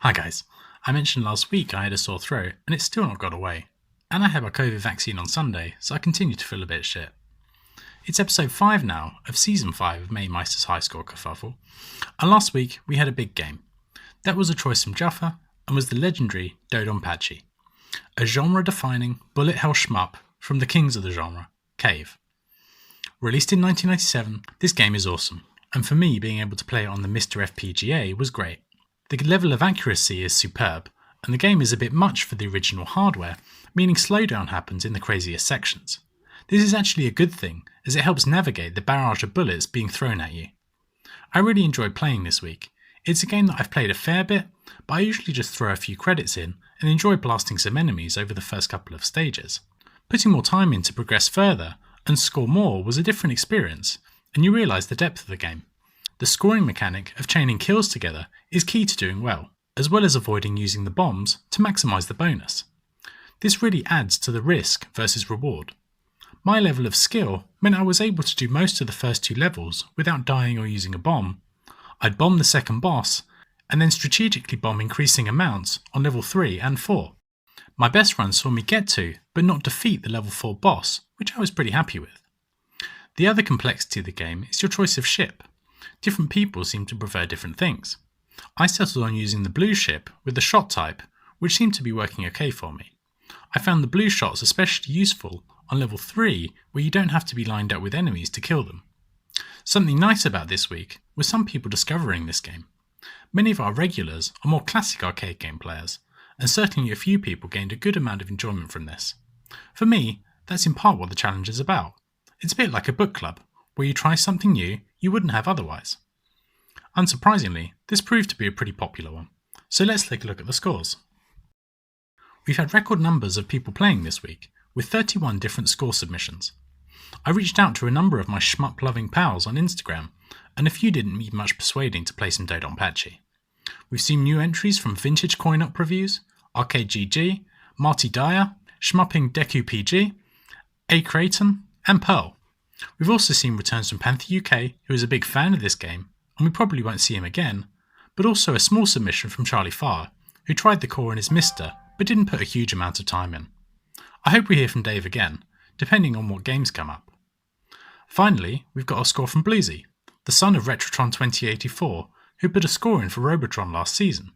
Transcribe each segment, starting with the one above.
Hi guys, I mentioned last week I had a sore throat and it's still not got away. And I had my COVID vaccine on Sunday, so I continue to feel a bit shit. It's episode 5 now of season 5 of Mamemeister's High Score Kerfuffle, and last week we had a big game. That was a choice from Jaffa and was the legendary Dodonpachi, a genre-defining bullet hell shmup from the kings of the genre, Cave. Released in 1997, this game is awesome, and for me being able to play it on the Mr. FPGA was great. The level of accuracy is superb, and the game is a bit much for the original hardware, meaning slowdown happens in the craziest sections. This is actually a good thing, as it helps navigate the barrage of bullets being thrown at you. I really enjoyed playing this week. It's a game that I've played a fair bit, but I usually just throw a few credits in and enjoy blasting some enemies over the first couple of stages. Putting more time in to progress further and score more was a different experience, and you realise the depth of the game. The scoring mechanic of chaining kills together is key to doing well as avoiding using the bombs to maximise the bonus. This really adds to the risk versus reward. My level of skill meant I was able to do most of the first 2 levels without dying or using a bomb. I'd bomb the second boss, and then strategically bomb increasing amounts on level 3 and 4. My best run saw me get to, but not defeat the level 4 boss, which I was pretty happy with. The other complexity of the game is your choice of ship. Different people seem to prefer different things. I settled on using the blue ship with the shot type, which seemed to be working okay for me. I found the blue shots especially useful on level 3, where you don't have to be lined up with enemies to kill them. Something nice about this week was some people discovering this game. Many of our regulars are more classic arcade game players, and certainly a few people gained a good amount of enjoyment from this. For me, that's in part what the challenge is about. It's a bit like a book club, where you try something new you wouldn't have otherwise. Unsurprisingly, this proved to be a pretty popular one, so let's take a look at the scores. We've had record numbers of people playing this week, with 31 different score submissions. I reached out to a number of my shmup-loving pals on Instagram, and a few didn't need much persuading to play some Dodonpachi. We've seen new entries from Vintage Coin Op Reviews, Arcade GG, Marty Dyer, Shmupping Deku PG, A. Creighton, and Pearl. We've also seen returns from Panther UK, who is a big fan of this game, and we probably won't see him again, but also a small submission from Charlie Farr, who tried the core in his Mister, but didn't put a huge amount of time in. I hope we hear from Dave again, depending on what games come up. Finally, we've got a score from Bluesy, the son of Retrotron 2084, who put a score in for Robotron last season.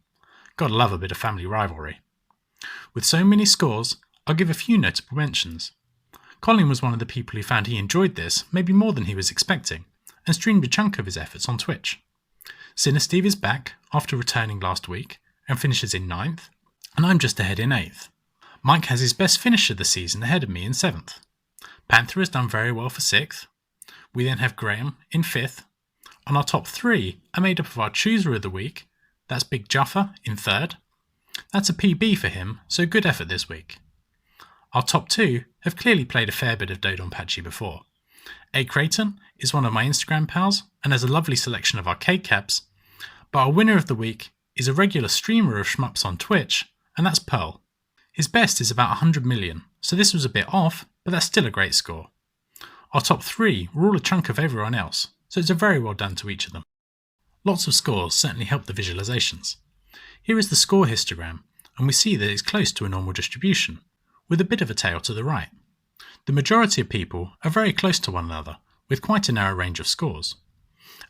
Gotta love a bit of family rivalry. With so many scores, I'll give a few notable mentions. Colin was one of the people who found he enjoyed this maybe more than he was expecting, and streamed a chunk of his efforts on Twitch. Sinisteve is back after returning last week, and finishes in 9th, and I'm just ahead in 8th. Mike has his best finish of the season ahead of me in 7th. Panther has done very well for 6th. We then have Graham in 5th. And our top 3 are made up of our chooser of the week, that's Big Jaffa in 3rd. That's a PB for him, so good effort this week. Our top 2 have clearly played a fair bit of Dodonpachi before. A. Creighton is one of my Instagram pals and has a lovely selection of arcade caps, but our winner of the week is a regular streamer of shmups on Twitch, and that's Pearl. His best is about 100 million, so this was a bit off, but that's still a great score. Our top 3 were all a chunk of everyone else, so it's a very well done to each of them. Lots of scores certainly help the visualizations. Here is the score histogram, and we see that it's close to a normal distribution, with a bit of a tail to the right. The majority of people are very close to one another, with quite a narrow range of scores.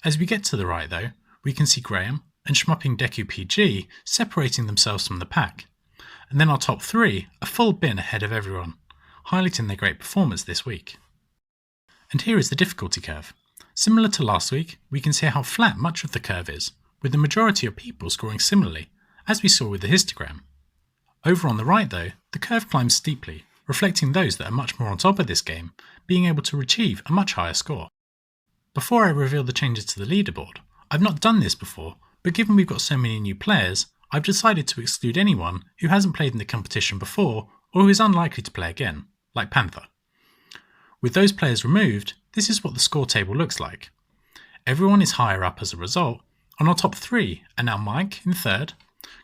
As we get to the right though, we can see Graham and Shmupping Deku PG separating themselves from the pack, and then our top 3 are full bin ahead of everyone, highlighting their great performance this week. And here is the difficulty curve. Similar to last week, we can see how flat much of the curve is, with the majority of people scoring similarly, as we saw with the histogram. Over on the right though, the curve climbs steeply, reflecting those that are much more on top of this game, being able to achieve a much higher score. Before I reveal the changes to the leaderboard, I've not done this before, but given we've got so many new players, I've decided to exclude anyone who hasn't played in the competition before or who is unlikely to play again, like Panther. With those players removed, this is what the score table looks like. Everyone is higher up as a result, and our top 3 are now Mike in 3rd,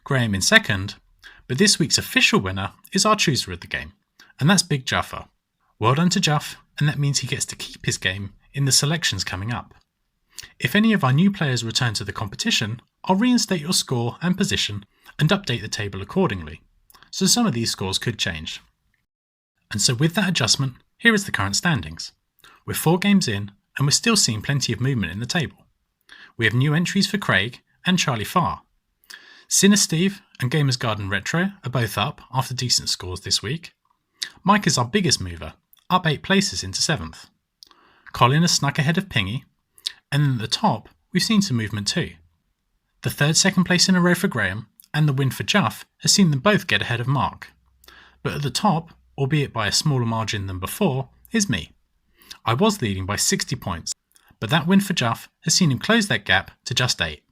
Graham in 2nd, but this week's official winner is our chooser of the game, and that's Big Jaffa. Well done to Jaff, and that means he gets to keep his game in the selections coming up. If any of our new players return to the competition, I'll reinstate your score and position and update the table accordingly, so some of these scores could change. And so with that adjustment, here is the current standings. We're 4 games in, and we're still seeing plenty of movement in the table. We have new entries for Craig and Charlie Farr. Sinner Steve and Gamers Garden Retro are both up after decent scores this week. Mike is our biggest mover, up 8 places into 7th. Colin has snuck ahead of Pingy, and then at the top we've seen some movement too. The third second place in a row for Graham and the win for Juff has seen them both get ahead of Mark. But at the top, albeit by a smaller margin than before, is me. I was leading by 60 points, but that win for Juff has seen him close that gap to just 8.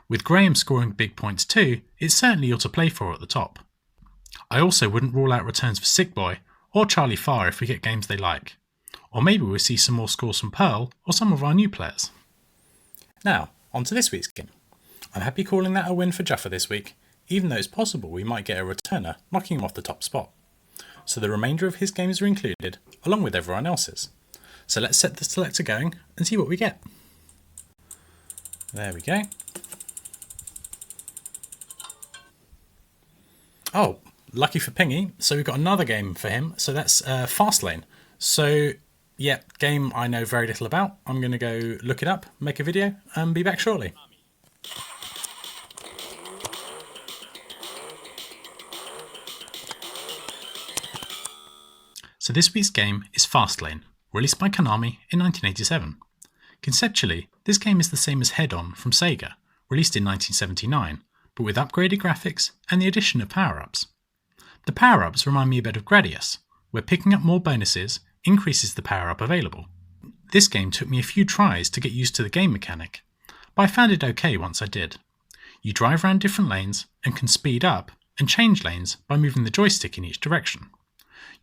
With Graham scoring big points too, it's certainly all to play for at the top. I also wouldn't rule out returns for Sick Boy or Charlie Farr if we get games they like. Or maybe we'll see some more scores from Pearl or some of our new players. Now, on to this week's game. I'm happy calling that a win for Juffa this week, even though it's possible we might get a returner knocking him off the top spot. So the remainder of his games are included, along with everyone else's. So let's set the selector going and see what we get. There we go. Oh, lucky for Pingy, so we've got another game for him, so that's Fastlane. So, yeah, game I know very little about. I'm going to go look it up, make a video, and be back shortly. So this week's game is Fastlane, released by Konami in 1987. Conceptually, this game is the same as Head-On from Sega, released in 1979, but with upgraded graphics and the addition of power-ups. The power-ups remind me a bit of Gradius, where picking up more bonuses increases the power-up available. This game took me a few tries to get used to the game mechanic, but I found it okay once I did. You drive around different lanes and can speed up and change lanes by moving the joystick in each direction.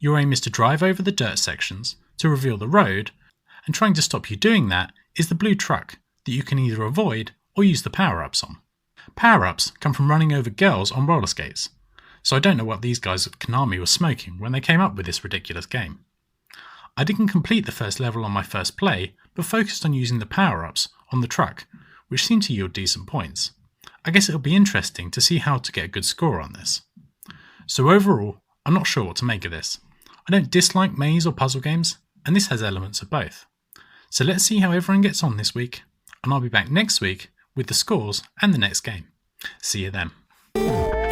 Your aim is to drive over the dirt sections to reveal the road, and trying to stop you doing that is the blue truck that you can either avoid or use the power-ups on. Power-ups come from running over girls on roller skates, so I don't know what these guys at Konami were smoking when they came up with this ridiculous game. I didn't complete the first level on my first play, but focused on using the power-ups on the truck, which seemed to yield decent points. I guess it'll be interesting to see how to get a good score on this. So overall, I'm not sure what to make of this. I don't dislike maze or puzzle games, and this has elements of both. So let's see how everyone gets on this week, and I'll be back next week with the scores and the next game. See you then.